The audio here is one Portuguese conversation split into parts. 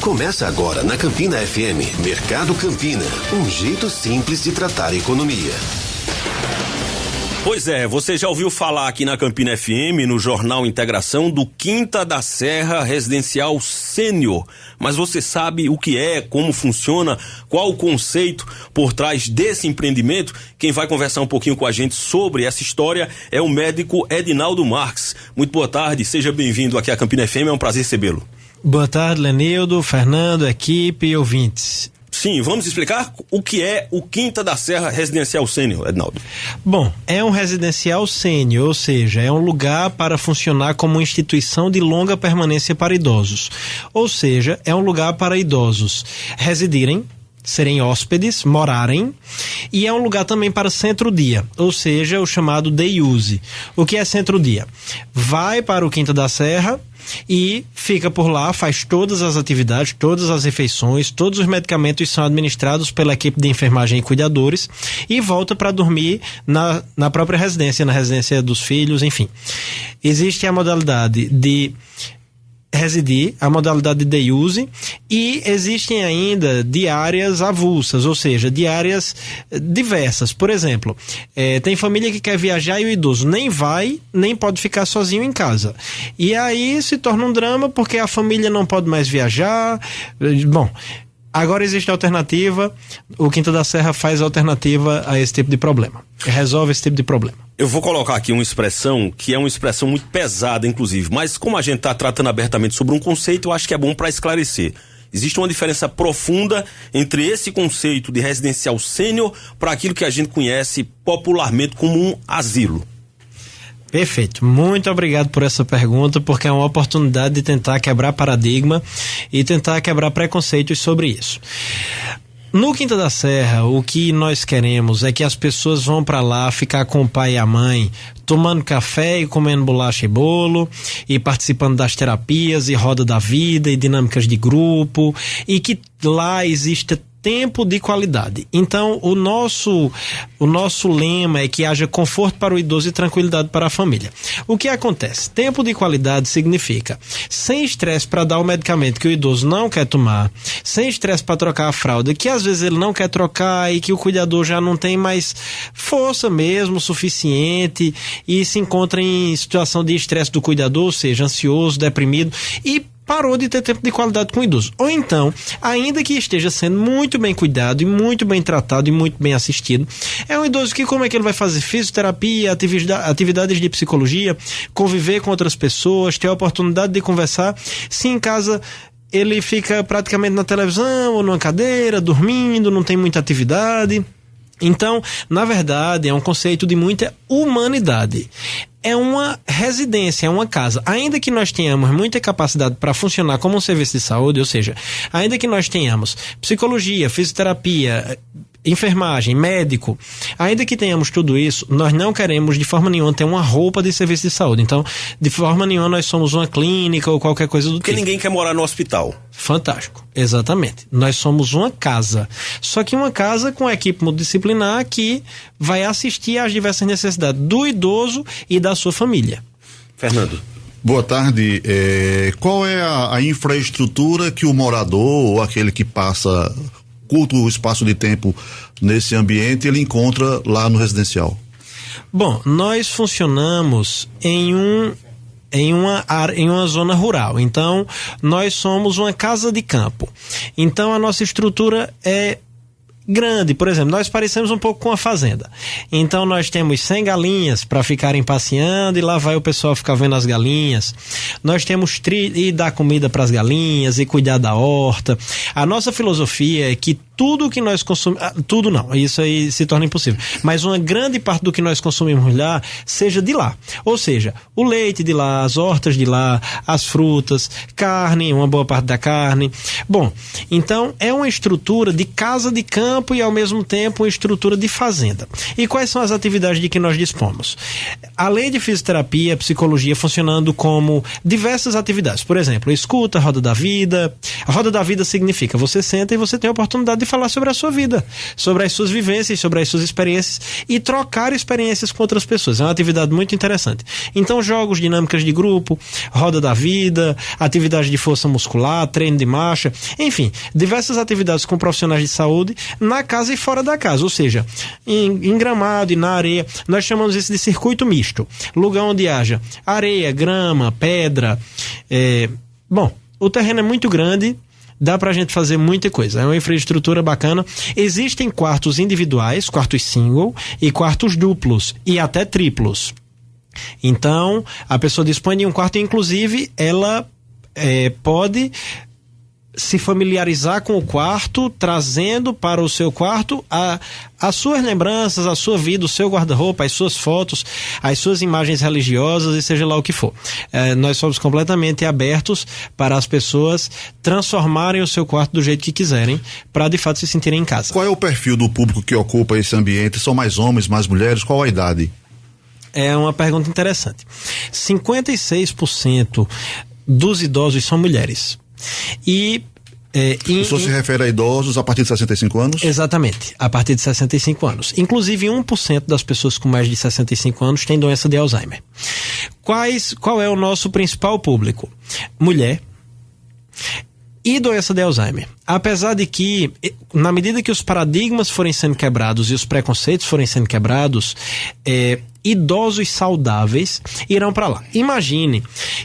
Começa agora na Campina FM, Mercado Campina, um jeito simples de tratar a economia. Pois é, você já ouviu falar aqui na Campina FM, no Jornal Integração, do Quinta da Serra Residencial Sênior. Mas você sabe o que é, como funciona, qual o conceito por trás desse empreendimento? Quem vai conversar um pouquinho com a gente sobre essa história é o médico Edinaldo Marques. Muito boa tarde, seja bem-vindo aqui à Campina FM, é um prazer recebê-lo. Boa tarde, Lenildo, Fernando, equipe e ouvintes. Sim, vamos explicar o que é o Quinta da Serra Residencial Sênior, Edinaldo. Bom, é um residencial sênior, ou seja, é um lugar para funcionar como uma instituição de longa permanência para idosos. Ou seja, é um lugar para idosos residirem, serem hóspedes, morarem, e é um lugar também para centro-dia, ou seja, o chamado day use. O que é centro-dia? Vai para o Quinta da Serra e fica por lá, faz todas as atividades, todas as refeições, todos os medicamentos são administrados pela equipe de enfermagem e cuidadores e volta para dormir na própria residência, na residência dos filhos, enfim. Existe a modalidade de residir, a modalidade de day use, e existem ainda diárias avulsas, ou seja, diárias diversas. Por exemplo, tem família que quer viajar e o idoso nem vai, nem pode ficar sozinho em casa. E aí se torna um drama porque a família não pode mais viajar. Bom, agora existe a alternativa, o Quinta da Serra faz alternativa a esse tipo de problema, resolve esse tipo de problema. Eu vou colocar aqui uma expressão que é uma expressão muito pesada, inclusive, mas como a gente está tratando abertamente sobre um conceito, eu acho que é bom para esclarecer. Existe uma diferença profunda entre esse conceito de residencial sênior para aquilo que a gente conhece popularmente como um asilo. Perfeito, muito obrigado por essa pergunta, porque é uma oportunidade de tentar quebrar paradigma e tentar quebrar preconceitos sobre isso. No Quinta da Serra, o que nós queremos é que as pessoas vão para lá ficar com o pai e a mãe, tomando café e comendo bolacha e bolo, e participando das terapias e roda da vida e dinâmicas de grupo, e que lá exista tempo de qualidade. Então, o nosso lema é que haja conforto para o idoso e tranquilidade para a família. O que acontece? Tempo de qualidade significa sem estresse para dar o medicamento que o idoso não quer tomar, sem estresse para trocar a fralda, que às vezes ele não quer trocar e que o cuidador já não tem mais força mesmo suficiente e se encontra em situação de estresse do cuidador, ou seja, ansioso, deprimido, e parou de ter tempo de qualidade com o idoso. Ou então, ainda que esteja sendo muito bem cuidado e muito bem tratado e muito bem assistido, é um idoso que como é que ele vai fazer fisioterapia, atividades de psicologia, conviver com outras pessoas, ter a oportunidade de conversar, se em casa ele fica praticamente na televisão ou numa cadeira, dormindo, não tem muita atividade. Então, na verdade, é um conceito de muita humanidade. É uma residência, é uma casa. Ainda que nós tenhamos muita capacidade para funcionar como um serviço de saúde, ou seja, ainda que nós tenhamos psicologia, fisioterapia, enfermagem, médico, ainda que tenhamos tudo isso, nós não queremos de forma nenhuma ter uma roupa de serviço de saúde. Então, de forma nenhuma nós somos uma clínica ou qualquer coisa do tipo. Porque ninguém quer morar no hospital. Fantástico, exatamente. Nós somos uma casa, só que uma casa com equipe multidisciplinar que vai assistir às diversas necessidades do idoso e da sua família. Fernando. Boa tarde. Qual é a infraestrutura que o morador ou aquele que passa curto espaço de tempo nesse ambiente ele encontra lá no residencial? Bom, nós funcionamos em uma zona rural, então nós somos uma casa de campo, então a nossa estrutura é grande. Por exemplo, nós parecemos um pouco com a fazenda, então nós temos 100 galinhas para ficarem passeando e lá vai o pessoal ficar vendo as galinhas. Nós temos e dar comida para as galinhas e cuidar da horta. A nossa filosofia é que tudo que nós consumimos, tudo não, isso aí se torna impossível, mas uma grande parte do que nós consumimos lá seja de lá, ou seja, o leite de lá, as hortas de lá, as frutas, carne, uma boa parte da carne. Bom, então é uma estrutura de casa de campo e ao mesmo tempo uma estrutura de fazenda. E quais são as atividades de que nós dispomos? Além de fisioterapia, psicologia funcionando como diversas atividades, por exemplo, escuta, roda da vida. A roda da vida significa você senta e você tem a oportunidade de falar sobre a sua vida, sobre as suas vivências, sobre as suas experiências e trocar experiências com outras pessoas. É uma atividade muito interessante. Então, jogos, dinâmicas de grupo, roda da vida, atividade de força muscular, treino de marcha, enfim, diversas atividades com profissionais de saúde na casa e fora da casa, ou seja, em gramado e na areia. Nós chamamos isso de circuito misto, lugar onde haja areia, grama, pedra. Bom, o terreno é muito grande, dá pra gente fazer muita coisa, é uma infraestrutura bacana. Existem quartos individuais, quartos single e quartos duplos e até triplos. Então, a pessoa dispõe de um quarto, inclusive ela pode se familiarizar com o quarto, trazendo para o seu quarto as suas lembranças, a sua vida, o seu guarda-roupa, as suas fotos, as suas imagens religiosas e seja lá o que for. Nós somos completamente abertos para as pessoas transformarem o seu quarto do jeito que quiserem, para de fato se sentirem em casa. Qual é o perfil do público que ocupa esse ambiente? São mais homens, mais mulheres? Qual a idade? É uma pergunta interessante. 56% dos idosos são mulheres. E o senhor se refere a idosos a partir de 65 anos? Exatamente, a partir de 65 anos. Inclusive 1% das pessoas com mais de 65 anos têm doença de Alzheimer. Qual é o nosso principal público? Mulher e doença de Alzheimer. Apesar de que, na medida que os paradigmas forem sendo quebrados e os preconceitos forem sendo quebrados, idosos saudáveis irão para lá. Imagine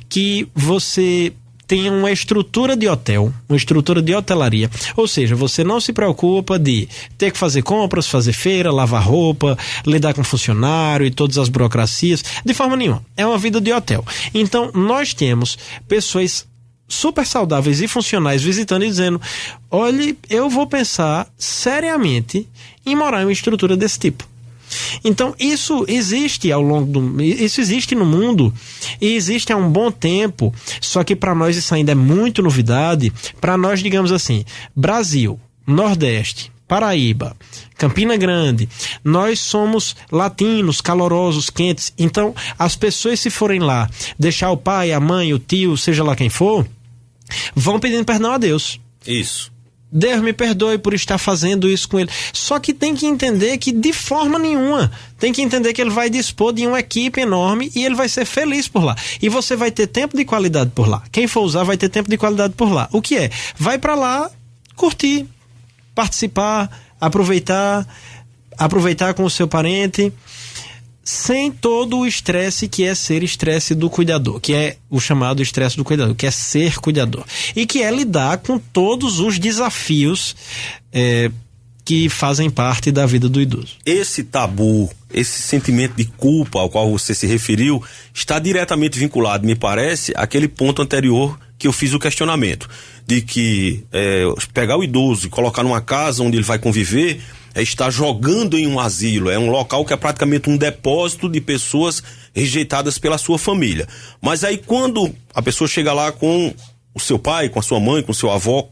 que você tem uma estrutura de hotel, uma estrutura de hotelaria, ou seja, você não se preocupa de ter que fazer compras, fazer feira, lavar roupa, lidar com funcionário e todas as burocracias, de forma nenhuma. É uma vida de hotel. Então, nós temos pessoas super saudáveis e funcionais visitando e dizendo: olhe, eu vou pensar seriamente em morar em uma estrutura desse tipo. Então, isso existe isso existe no mundo e existe há um bom tempo, só que para nós isso ainda é muito novidade. Para nós, digamos assim, Brasil, Nordeste, Paraíba, Campina Grande, nós somos latinos, calorosos, quentes. Então, as pessoas, se forem lá deixar o pai, a mãe, o tio, seja lá quem for, vão pedindo perdão a Deus. Isso. Deus me perdoe por estar fazendo isso com ele. Só que tem que entender que de forma nenhuma, tem que entender que ele vai dispor de uma equipe enorme e ele vai ser feliz por lá. E você vai ter tempo de qualidade por lá. Quem for usar vai ter tempo de qualidade por lá. O que é? Vai pra lá curtir, participar, aproveitar com o seu parente, sem todo o estresse que é ser estresse do cuidador, que é o chamado estresse do cuidador, que é ser cuidador, e que é lidar com todos os desafios que fazem parte da vida do idoso. Esse tabu, esse sentimento de culpa ao qual você se referiu, está diretamente vinculado, me parece, àquele ponto anterior que eu fiz o questionamento, de que pegar o idoso e colocar numa casa onde ele vai conviver é estar jogando em um asilo, é um local que é praticamente um depósito de pessoas rejeitadas pela sua família. Mas aí quando a pessoa chega lá com o seu pai, com a sua mãe, com o seu avô,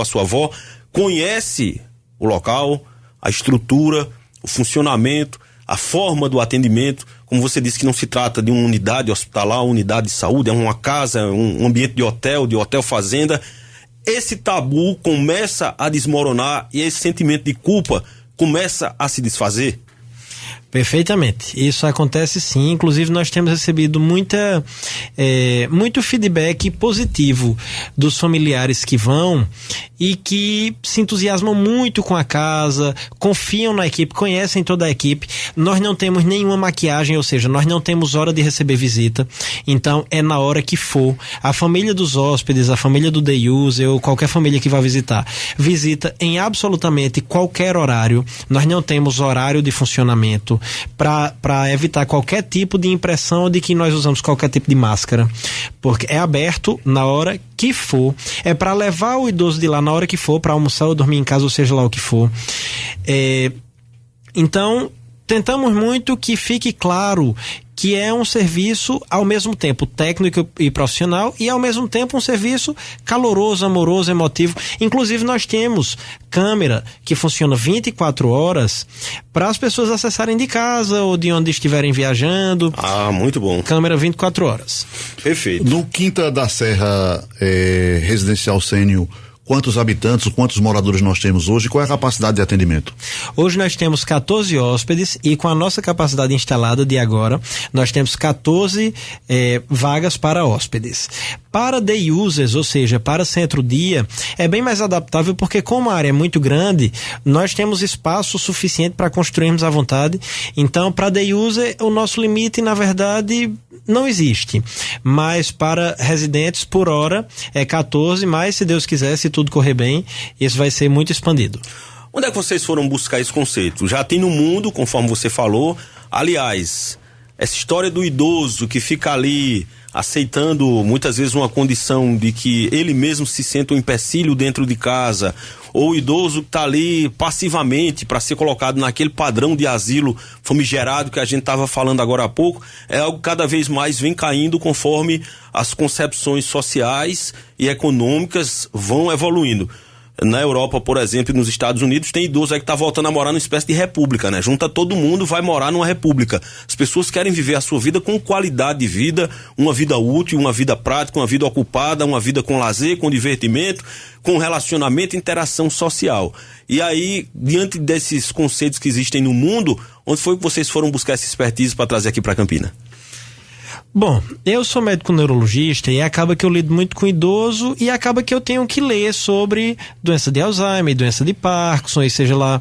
a sua avó, conhece o local, a estrutura, o funcionamento, a forma do atendimento, como você disse que não se trata de uma unidade hospitalar, uma unidade de saúde, é uma casa, um ambiente de hotel fazenda. Esse tabu começa a desmoronar e esse sentimento de culpa começa a se desfazer? Perfeitamente, isso acontece sim. Inclusive nós temos recebido muito feedback positivo dos familiares que vão e que se entusiasmam muito com a casa, confiam na equipe, conhecem toda a equipe. Nós não temos nenhuma maquiagem, ou seja, nós não temos hora de receber visita, então é na hora que for. A família dos hóspedes, a família do day user ou qualquer família que vá visitar, visita em absolutamente qualquer horário. Nós não temos horário de funcionamento para evitar qualquer tipo de impressão de que nós usamos qualquer tipo de máscara, porque é aberto na hora que for, é para levar o idoso de lá na hora que for, para almoçar ou dormir em casa, ou seja lá o que for. Então, tentamos muito que fique claro que é um serviço ao mesmo tempo técnico e profissional e ao mesmo tempo um serviço caloroso, amoroso, emotivo. Inclusive nós temos câmera que funciona 24 horas para as pessoas acessarem de casa ou de onde estiverem viajando. Ah, muito bom. Câmera 24 horas. Perfeito. No Quinta da Serra Residencial Sênior, quantos habitantes, quantos moradores nós temos hoje, qual é a capacidade de atendimento? Hoje nós temos 14 hóspedes e com a nossa capacidade instalada de agora, nós temos 14 vagas para hóspedes. Para day users, ou seja, para centro-dia, é bem mais adaptável porque como a área é muito grande, nós temos espaço suficiente para construirmos à vontade. Então, para day user, o nosso limite, na verdade, não existe. Mas para residentes, por hora, é 14, mas se Deus quiser, se tudo correr bem, isso vai ser muito expandido. Onde é que vocês foram buscar esse conceito? Já tem no mundo, conforme você falou. Aliás, essa história do idoso que fica ali aceitando muitas vezes uma condição de que ele mesmo se senta um empecilho dentro de casa, ou o idoso que está ali passivamente para ser colocado naquele padrão de asilo famigerado que a gente estava falando agora há pouco, é algo que cada vez mais vem caindo conforme as concepções sociais e econômicas vão evoluindo. Na Europa, por exemplo, e nos Estados Unidos, tem idoso aí que tá voltando a morar numa espécie de república, né? Junta todo mundo, vai morar numa república. As pessoas querem viver a sua vida com qualidade de vida, uma vida útil, uma vida prática, uma vida ocupada, uma vida com lazer, com divertimento, com relacionamento e interação social. E aí, diante desses conceitos que existem no mundo, onde foi que vocês foram buscar essa expertise para trazer aqui para Campina? Bom, eu sou médico neurologista e acaba que eu lido muito com idoso e acaba que eu tenho que ler sobre doença de Alzheimer, doença de Parkinson, e seja lá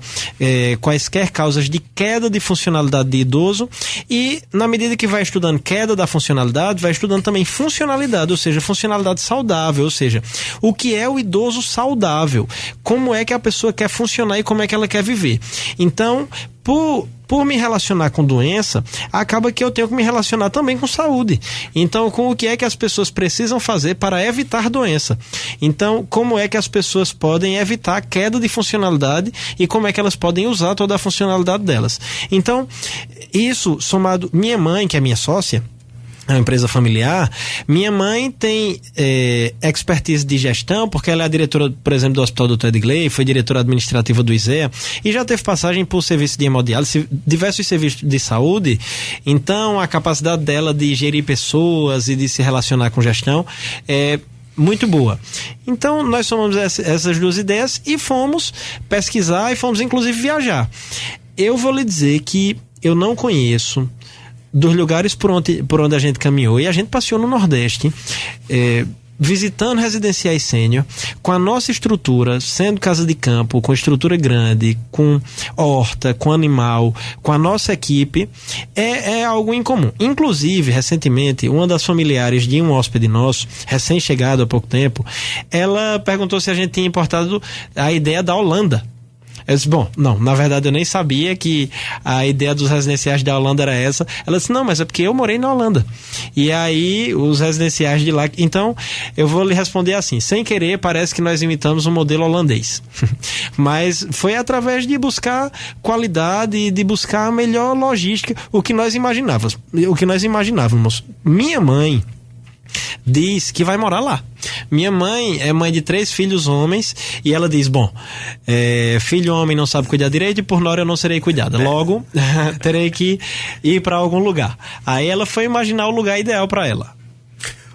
quaisquer causas de queda de funcionalidade de idoso, e na medida que vai estudando queda da funcionalidade, vai estudando também funcionalidade, ou seja, funcionalidade saudável, ou seja, o que é o idoso saudável, como é que a pessoa quer funcionar e como é que ela quer viver. Então, por me relacionar com doença, acaba que eu tenho que me relacionar também com saúde. Então, com o que é que as pessoas precisam fazer para evitar doença. Então, como é que as pessoas podem evitar a queda de funcionalidade e como é que elas podem usar toda a funcionalidade delas. Então, isso somado... Minha mãe, que é minha sócia, a empresa familiar, minha mãe tem expertise de gestão, porque ela é a diretora, por exemplo, do Hospital Dr. Edgley, foi diretora administrativa do ISEA e já teve passagem por serviço de hemodiálise, diversos serviços de saúde. Então, a capacidade dela de gerir pessoas e de se relacionar com gestão é muito boa. Então, nós somamos essas duas ideias e fomos pesquisar e fomos, inclusive, viajar. Eu vou lhe dizer que eu não conheço dos lugares por onde a gente caminhou, e a gente passeou no Nordeste, visitando residenciais sênior, com a nossa estrutura, sendo casa de campo, com estrutura grande, com horta, com animal, com a nossa equipe, é algo incomum. Inclusive, recentemente, uma das familiares de um hóspede nosso, recém-chegado há pouco tempo, ela perguntou se a gente tinha importado a ideia da Holanda. Eu disse, bom, não, na verdade eu nem sabia que a ideia dos residenciais da Holanda era essa. Ela disse, não, mas é porque eu morei na Holanda. E aí, os residenciais de lá... Então, eu vou lhe responder assim, sem querer, parece que nós imitamos um modelo holandês. Mas foi através de buscar qualidade e de buscar a melhor logística, o que nós imaginávamos. Minha mãe diz que vai morar lá. Minha mãe é mãe de 3 filhos homens e ela diz, bom, filho homem não sabe cuidar direito e por nora eu não serei cuidada, logo terei que ir para algum lugar. Aí ela foi imaginar o lugar ideal para ela.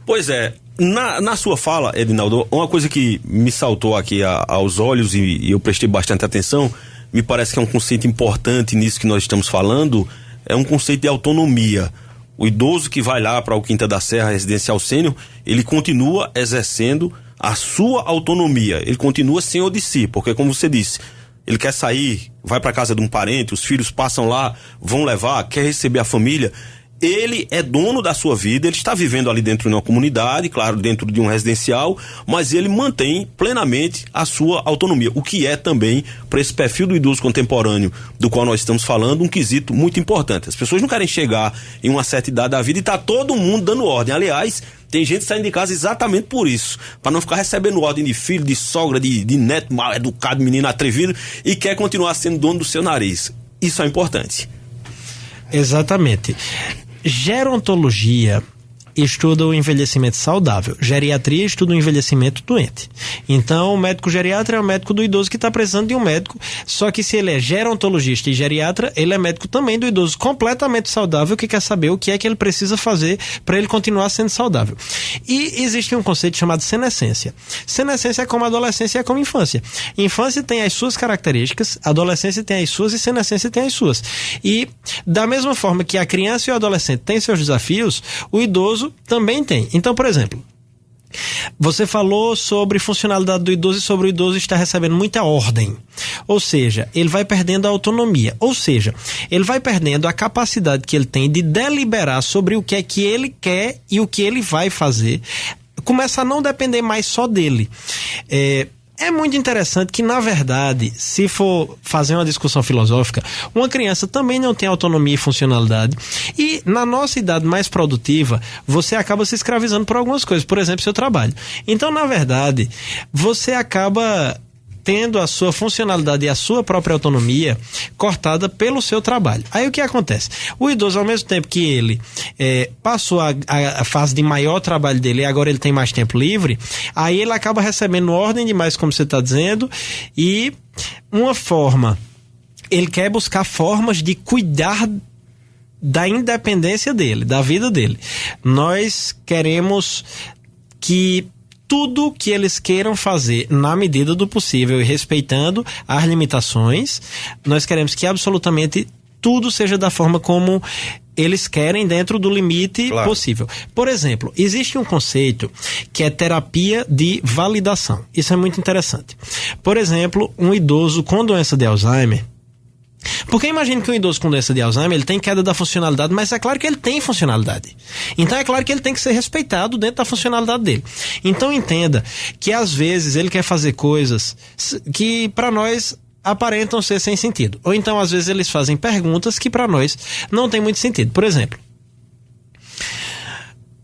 Pois é, na sua fala, Edinaldo, uma coisa que me saltou aqui aos olhos e eu prestei bastante atenção, me parece que é um conceito importante nisso que nós estamos falando, é um conceito de autonomia. O idoso que vai lá para o Quinta da Serra Residencial Sênior, ele continua exercendo a sua autonomia, ele continua senhor de si, porque como você disse, ele quer sair, vai para casa de um parente, os filhos passam lá, vão levar, quer receber a família, ele é dono da sua vida, ele está vivendo ali dentro de uma comunidade, claro, dentro de um residencial, mas ele mantém plenamente a sua autonomia, o que é também, para esse perfil do idoso contemporâneo do qual nós estamos falando, um quesito muito importante. As pessoas não querem chegar em uma certa idade da vida e tá todo mundo dando ordem. Aliás, tem gente saindo de casa exatamente por isso, para não ficar recebendo ordem de filho, de sogra, de neto mal educado, menino atrevido, e quer continuar sendo dono do seu nariz. Isso é importante. Exatamente. Gerontologia estuda o envelhecimento saudável. Geriatria estuda o envelhecimento doente. Então, o médico geriatra é o médico do idoso que está precisando de um médico, só que se ele é gerontologista e geriatra, ele é médico também do idoso completamente saudável, que quer saber o que é que ele precisa fazer para ele continuar sendo saudável. E existe um conceito chamado senescência. Senescência é como a adolescência e é como a infância. Infância tem as suas características, a adolescência tem as suas e senescência tem as suas. E da mesma forma que a criança e o adolescente têm seus desafios, o idoso também tem. Então, por exemplo, você falou sobre funcionalidade do idoso e sobre o idoso estar recebendo muita ordem. Ou seja, ele vai perdendo a autonomia. Ou seja, ele vai perdendo a capacidade que ele tem de deliberar sobre o que é que ele quer e o que ele vai fazer. Começa a não depender mais só dele. É muito interessante que, na verdade, se for fazer uma discussão filosófica, uma criança também não tem autonomia e funcionalidade. E, na nossa idade mais produtiva, você acaba se escravizando por algumas coisas. Por exemplo, seu trabalho. Então, na verdade, você acaba tendo a sua funcionalidade e a sua própria autonomia cortada pelo seu trabalho. Aí o que acontece? O idoso, ao mesmo tempo que ele passou a fase de maior trabalho dele e agora ele tem mais tempo livre, aí ele acaba recebendo ordem demais, como você está dizendo, e ele quer buscar formas de cuidar da independência dele, da vida dele. Nós queremos que tudo que eles queiram fazer na medida do possível e respeitando as limitações, nós queremos que absolutamente tudo seja da forma como eles querem dentro do limite possível. Por exemplo, existe um conceito que é terapia de validação. Isso é muito interessante. Por exemplo, um idoso com doença de Alzheimer, porque imagine que um idoso com doença de Alzheimer, ele tem queda da funcionalidade, mas é claro que ele tem funcionalidade. Então é claro que ele tem que ser respeitado dentro da funcionalidade dele. Então entenda que às vezes ele quer fazer coisas que para nós aparentam ser sem sentido. Ou então às vezes eles fazem perguntas que para nós não tem muito sentido. Por exemplo,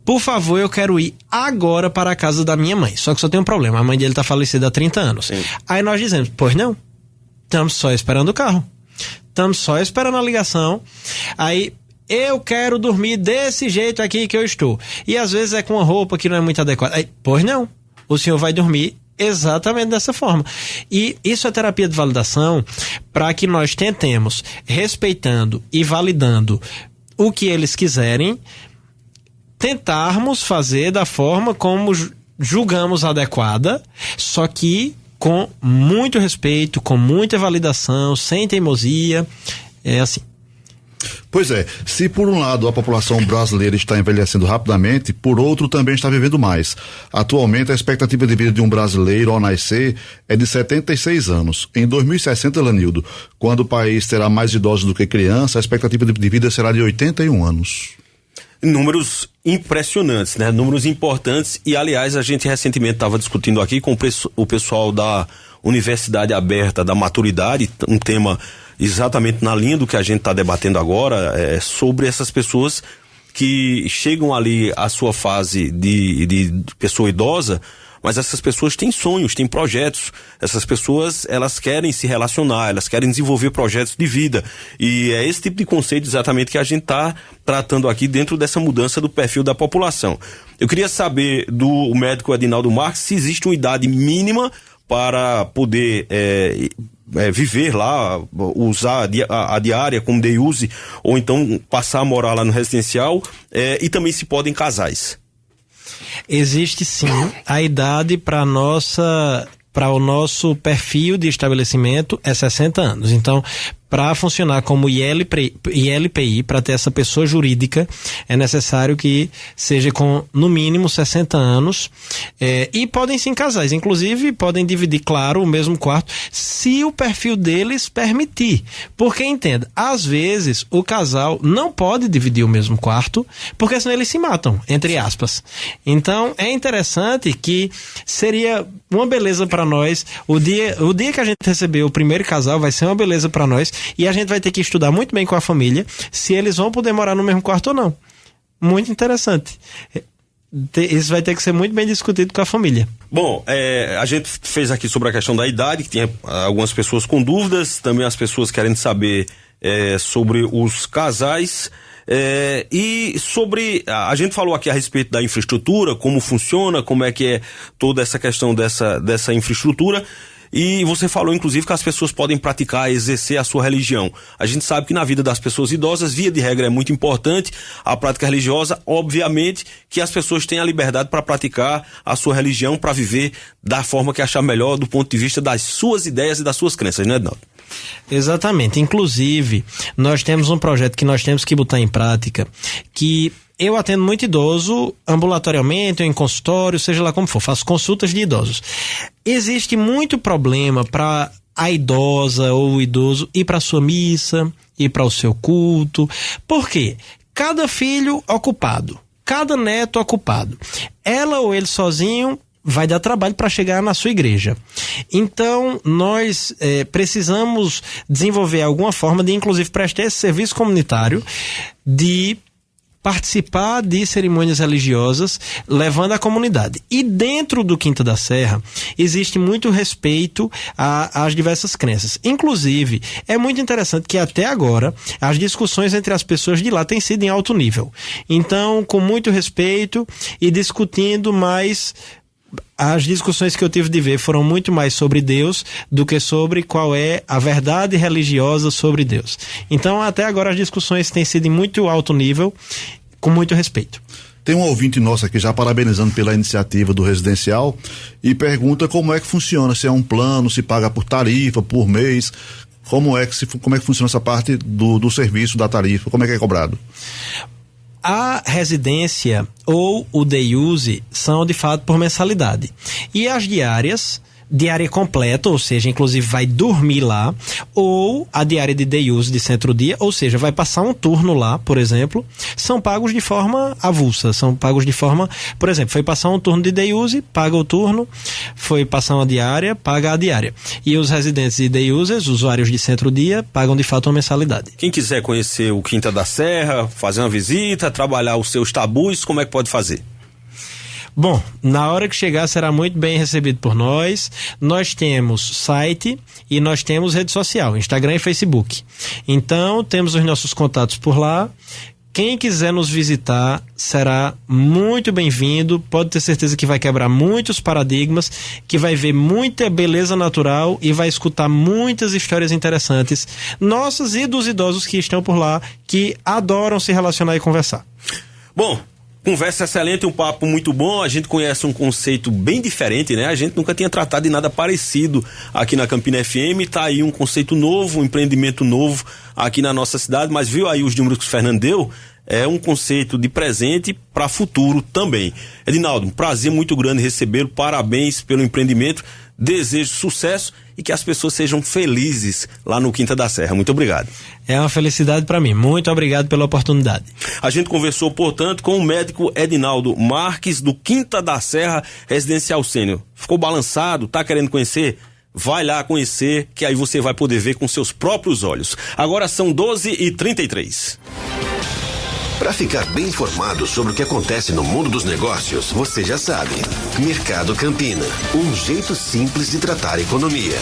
por favor, eu quero ir agora para a casa da minha mãe. Só que só tem um problema, a mãe dele está falecida há 30 anos. Sim. Aí nós dizemos, pois não, estamos só esperando o carro. Estamos só esperando a ligação. Aí, eu quero dormir desse jeito aqui que eu estou. E às vezes é com uma roupa que não é muito adequada. Aí, pois não, o senhor vai dormir exatamente dessa forma. E isso é terapia de validação para que nós tentemos, respeitando e validando o que eles quiserem, tentarmos fazer da forma como julgamos adequada, só que com muito respeito, com muita validação, sem teimosia, é assim. Pois é, se por um lado a população brasileira está envelhecendo rapidamente, por outro também está vivendo mais. Atualmente a expectativa de vida de um brasileiro ao nascer é de 76 anos. Em 2060, Lanildo, quando o país terá mais idosos do que crianças, a expectativa de vida será de 81 anos. Números impressionantes, né? Números importantes e, aliás, a gente recentemente estava discutindo aqui com o pessoal da Universidade Aberta da Maturidade, um tema exatamente na linha do que a gente está debatendo agora, sobre essas pessoas que chegam ali à sua fase de pessoa idosa, mas essas pessoas têm sonhos, têm projetos. Essas pessoas, elas querem se relacionar, elas querem desenvolver projetos de vida. E é esse tipo de conceito exatamente que a gente está tratando aqui dentro dessa mudança do perfil da população. Eu queria saber do médico Adinaldo Marques se existe uma idade mínima para poder viver lá, usar a diária como day use, ou então passar a morar lá no residencial, e também se podem casais. Existe sim a idade para o nosso perfil de estabelecimento é 60 anos. Então, para funcionar como ILPI, para ter essa pessoa jurídica, é necessário que seja com, no mínimo, 60 anos. E podem sim casais. Inclusive, podem dividir, claro, o mesmo quarto, se o perfil deles permitir. Porque, entenda, às vezes, o casal não pode dividir o mesmo quarto, porque senão eles se matam, entre aspas. Então, é interessante que seria uma beleza para nós. O dia que a gente receber o primeiro casal vai ser uma beleza para nós. E a gente vai ter que estudar muito bem com a família se eles vão poder morar no mesmo quarto ou não. Muito interessante. Isso vai ter que ser muito bem discutido com a família. Bom, a gente fez aqui sobre a questão da idade, que tinha algumas pessoas com dúvidas, também as pessoas querendo saber sobre os casais. E sobre, a gente falou aqui a respeito da infraestrutura, como funciona, como é que é toda essa questão dessa infraestrutura. E você falou, inclusive, que as pessoas podem praticar, exercer a sua religião. A gente sabe que na vida das pessoas idosas, via de regra, é muito importante a prática religiosa. Obviamente que as pessoas têm a liberdade para praticar a sua religião, para viver da forma que achar melhor, do ponto de vista das suas ideias e das suas crenças, né, Edinaldo? Exatamente. Inclusive, nós temos um projeto que nós temos que botar em prática, que eu atendo muito idoso ambulatorialmente ou em consultório, seja lá como for, faço consultas de idosos. Existe muito problema para a idosa ou o idoso ir para a sua missa, ir para o seu culto. Por quê? Cada filho ocupado, cada neto ocupado. Ela ou ele sozinho vai dar trabalho para chegar na sua igreja. Então, nós precisamos desenvolver alguma forma de, inclusive, prestar esse serviço comunitário, de participar de cerimônias religiosas, levando a comunidade. E dentro do Quinta da Serra, existe muito respeito às diversas crenças. Inclusive, é muito interessante que até agora, as discussões entre as pessoas de lá têm sido em alto nível. Então, com muito respeito e discutindo mais. As discussões que eu tive de ver foram muito mais sobre Deus do que sobre qual é a verdade religiosa sobre Deus. Então, até agora, as discussões têm sido em muito alto nível, com muito respeito. Tem um ouvinte nosso aqui já parabenizando pela iniciativa do residencial e pergunta como é que funciona, se é um plano, se paga por tarifa, por mês, como é que funciona essa parte do serviço, da tarifa, como é que é cobrado? A residência ou o day use são de fato por mensalidade. E as diária completa, ou seja, inclusive vai dormir lá, ou a diária de day use de centro-dia, ou seja, vai passar um turno lá, por exemplo, são pagos de forma avulsa, são pagos de forma, por exemplo, foi passar um turno de day use, paga o turno, foi passar uma diária, paga a diária. E os residentes de day users, usuários de centro-dia, pagam de fato uma mensalidade. Quem quiser conhecer o Quinta da Serra, fazer uma visita, trabalhar os seus tabus, como é que pode fazer? Bom, na hora que chegar será muito bem recebido por nós. Nós temos site e nós temos rede social, Instagram e Facebook. Então, temos os nossos contatos por lá. Quem quiser nos visitar será muito bem-vindo. Pode ter certeza que vai quebrar muitos paradigmas, que vai ver muita beleza natural e vai escutar muitas histórias interessantes, nossas e dos idosos que estão por lá, que adoram se relacionar e conversar. Bom, conversa excelente, um papo muito bom. A gente conhece um conceito bem diferente, né? A gente nunca tinha tratado de nada parecido aqui na Campina FM. Tá aí um conceito novo, um empreendimento novo aqui na nossa cidade, mas viu aí os números que o Fernando deu? É um conceito de presente para futuro também. Edinaldo, um prazer muito grande recebê-lo. Parabéns pelo empreendimento. Desejo sucesso e que as pessoas sejam felizes lá no Quinta da Serra. Muito obrigado. É uma felicidade para mim. Muito obrigado pela oportunidade. A gente conversou, portanto, com o médico Edinaldo Marques, do Quinta da Serra Residencial Sênior. Ficou balançado? Tá querendo conhecer? Vai lá conhecer, que aí você vai poder ver com seus próprios olhos. Agora são 12h33. Para ficar bem informado sobre o que acontece no mundo dos negócios, você já sabe. Mercado Campina, um jeito simples de tratar a economia.